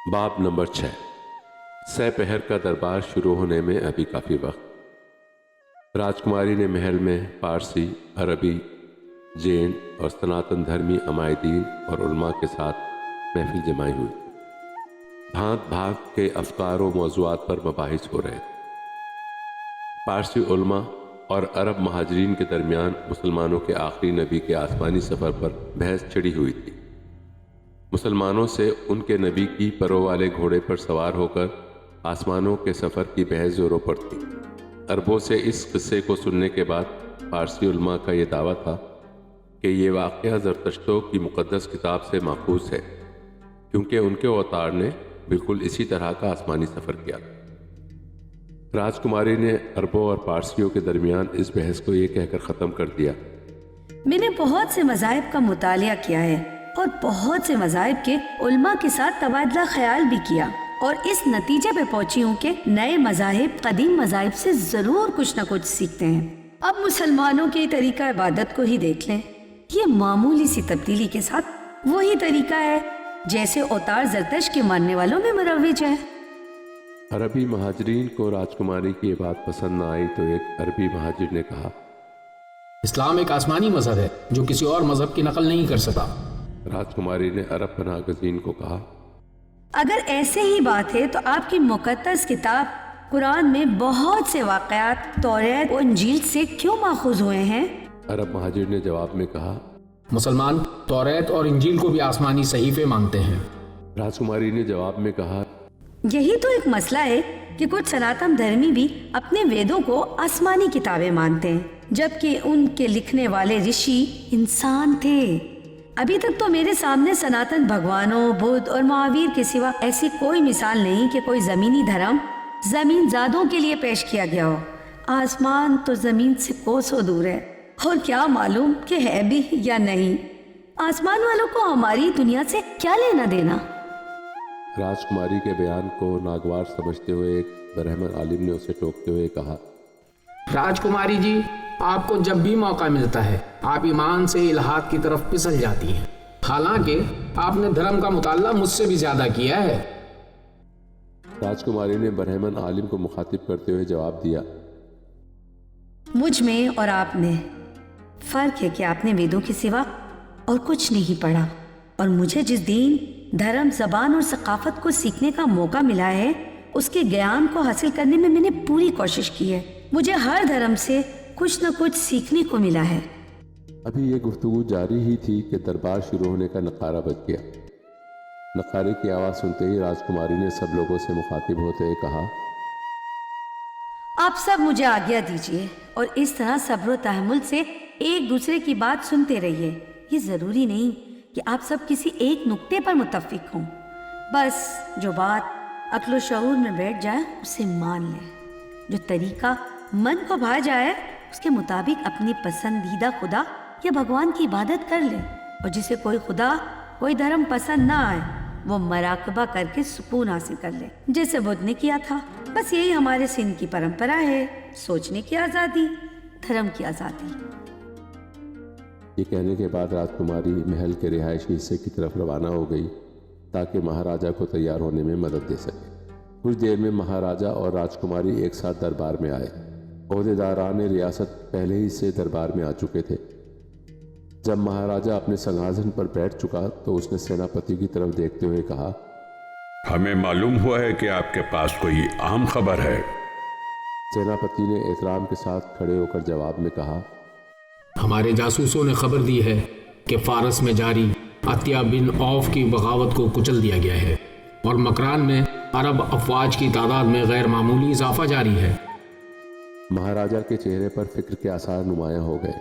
باب نمبر 6۔ سہ پہر کا دربار شروع ہونے میں ابھی کافی وقت۔ راجکماری نے محل میں پارسی، عربی، جین اور سناتن دھرمی عمائدین اور علماء کے ساتھ محفل جمائی ہوئی۔ بھانت بھانت کے افکار و موضوعات پر مباحث ہو رہے تھے۔ پارسی علماء اور عرب مہاجرین کے درمیان مسلمانوں کے آخری نبی کے آسمانی سفر پر بحث چھڑی ہوئی تھی۔ مسلمانوں سے ان کے نبی کی پروں والے گھوڑے پر سوار ہو کر آسمانوں کے سفر کی بحث زوروں پر تھی۔ عربوں سے اس قصے کو سننے کے بعد پارسی علماء کا یہ دعویٰ تھا کہ یہ واقعہ زرتشتوں کی مقدس کتاب سے ماخوذ ہے، کیونکہ ان کے اوتار نے بالکل اسی طرح کا آسمانی سفر کیا۔ راجکماری نے عربوں اور پارسیوں کے درمیان اس بحث کو یہ کہہ کر ختم کر دیا: میں نے بہت سے مذاہب کا مطالعہ کیا ہے اور بہت سے مذاہب کے علماء کے ساتھ تبادلہ خیال بھی کیا، اور اس نتیجے پہ پہنچی ہوں کہ نئے مذاہب قدیم مذاہب سے ضرور کچھ نہ کچھ سیکھتے ہیں۔ اب مسلمانوں کے طریقہ عبادت کو ہی دیکھ لیں، یہ معمولی سی تبدیلی کے ساتھ وہی طریقہ ہے جیسے اوتار زرتشت کے ماننے والوں میں مروج ہے۔ عربی مہاجرین کو راجکماری کی یہ بات پسند نہ آئی تو ایک عربی مہاجر نے کہا: اسلام ایک آسمانی مذہب ہے جو کسی اور مذہب کی نقل نہیں کر سکتا۔ راجکماری نے عرب پناہ گزین کو کہا: اگر ایسے ہی بات ہے تو آپ کی مقدس کتاب قرآن میں بہت سے واقعات توریت و انجیل سے کیوں ماخوذ ہوئے ہیں؟ عرب مہاجر نے جواب میں کہا: مسلمان توریت اور انجیل کو بھی آسمانی صحیفے مانتے ہیں۔ راجکماری نے جواب میں کہا: یہی تو ایک مسئلہ ہے کہ کچھ سناتن دھرمی بھی اپنے ویدوں کو آسمانی کتابیں مانتے ہیں، جبکہ ان کے لکھنے والے رشی انسان تھے۔ ابھی تک تو میرے سامنے سناتن بھگوانوں، بدھ اور مہاویر کے سوا ایسی کوئی مثال نہیں کہ کوئی زمینی دھرم زمین زادوں کے لیے پیش کیا گیا ہو۔ آسمان تو زمین سے کوسوں دور ہے، اور کیا معلوم کہ ہے بھی یا نہیں۔ آسمان والوں کو ہماری دنیا سے کیا لینا دینا؟ راجکماری کے بیان کو ناگوار سمجھتے ہوئے ایک برہمن عالم نے اسے ٹوکتے ہوئے کہا: راجکماری جی، آپ کو جب بھی موقع ملتا ہے آپ ایمان سے الحاد کی طرف پھسل جاتی ہیں، حالانکہ آپ نے دھرم کا مطالعہ مجھ سے بھی زیادہ کیا ہے۔ راجکماری نے برہمن عالم کو مخاطب کرتے ہوئے جواب دیا: مجھ میں اور آپ میں فرق ہے کہ آپ نے ویدوں کے سوا اور کچھ نہیں پڑھا، اور مجھے جس دین، دھرم، زبان اور ثقافت کو سیکھنے کا موقع ملا ہے اس کے گیان کو حاصل کرنے میں میں نے پوری کوشش کی ہے۔ مجھے ہر دھرم سے کچھ نہ کچھ سیکھنے کو ملا ہے۔ ابھی یہ گفتگو جاری ہی تھی کہ دربار شروع ہونے کا نقارہ بج گیا۔ نقارے کی آواز سنتے ہی راجکماری نے سب لوگوں سے مخاطب ہوتے ہوئے کہا: آپ سب مجھے آگیا دیجیے اور اس طرح صبر و تحمل سے ایک دوسرے کی بات سنتے رہیے۔ یہ ضروری نہیں کہ آپ سب کسی ایک نقطے پر متفق ہوں، بس جو بات عقل و شعور میں بیٹھ جائے اسے مان لیں۔ جو طریقہ من کو بھا جائے اس کے مطابق اپنی پسندیدہ خدا یا بھگوان کی عبادت کر لیں، اور جسے کوئی خدا، کوئی دھرم پسند نہ آئے وہ مراقبہ کر کے سکون حاصل کر لے، جیسے بدھ نے کیا تھا۔ بس یہی ہمارے سندھ کی پرمپرا ہے، سوچنے کی آزادی، دھرم کی آزادی۔ یہ کہنے کے بعد راجکماری محل کے رہائشی حصے کی طرف روانہ ہو گئی تاکہ مہاراجا کو تیار ہونے میں مدد دے سکے۔ کچھ دیر میں مہاراجا اور راجکماری ایک ساتھ دربار میں آئے۔ عہدیداران ریاست پہلے ہی سے دربار میں آ چکے تھے۔ جب مہاراجا اپنے سنگھاسن پر بیٹھ چکا تو اس نے سیناپتی کی طرف دیکھتے ہوئے کہا: ہمیں معلوم ہوا ہے کہ آپ کے پاس کوئی اہم خبر ہے۔ سیناپتی نے احترام کے ساتھ کھڑے ہو کر جواب میں کہا: ہمارے جاسوسوں نے خبر دی ہے کہ فارس میں جاری عطیہ بن عوف کی بغاوت کو کچل دیا گیا ہے، اور مکران میں عرب افواج کی تعداد میں غیر معمولی اضافہ جاری ہے۔ مہاراجا کے چہرے پر فکر کے آثار نمایاں ہو گئے۔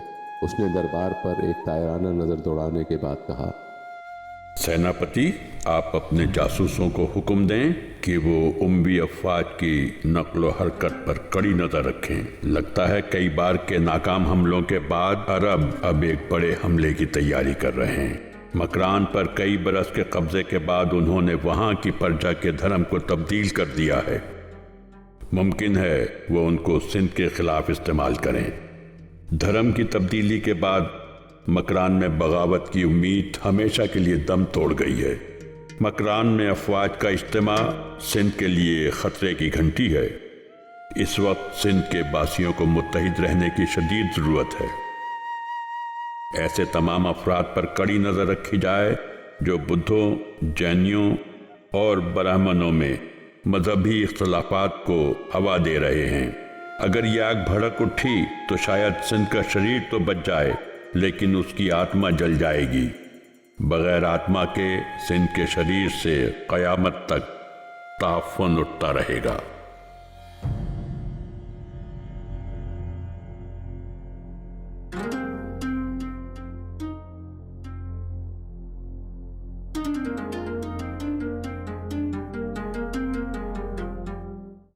اس نے دربار پر ایک دائرانہ نظر دوڑانے کے بعد کہا: سیناپتی، آپ اپنے جاسوسوں کو حکم دیں کہ وہ اموی افواج کی نقل و حرکت پر کڑی نظر رکھیں۔ لگتا ہے کئی بار کے ناکام حملوں کے بعد عرب اب ایک بڑے حملے کی تیاری کر رہے ہیں۔ مکران پر کئی برس کے قبضے کے بعد انہوں نے وہاں کی پرجا کے دھرم کو تبدیل کر دیا ہے۔ ممکن ہے وہ ان کو سندھ کے خلاف استعمال کریں۔ دھرم کی تبدیلی کے بعد مکران میں بغاوت کی امید ہمیشہ کے لیے دم توڑ گئی ہے۔ مکران میں افواج کا اجتماع سندھ کے لیے خطرے کی گھنٹی ہے۔ اس وقت سندھ کے باسیوں کو متحد رہنے کی شدید ضرورت ہے۔ ایسے تمام افراد پر کڑی نظر رکھی جائے جو بدھوں، جینیوں اور برہمنوں میں مذہبی اختلافات کو ہوا دے رہے ہیں۔ اگر یہ آگ بھڑک اٹھی تو شاید سندھ کا شریر تو بچ جائے لیکن اس کی آتما جل جائے گی۔ بغیر آتما کے سندھ کے شریر سے قیامت تک تعفن اٹھتا رہے گا۔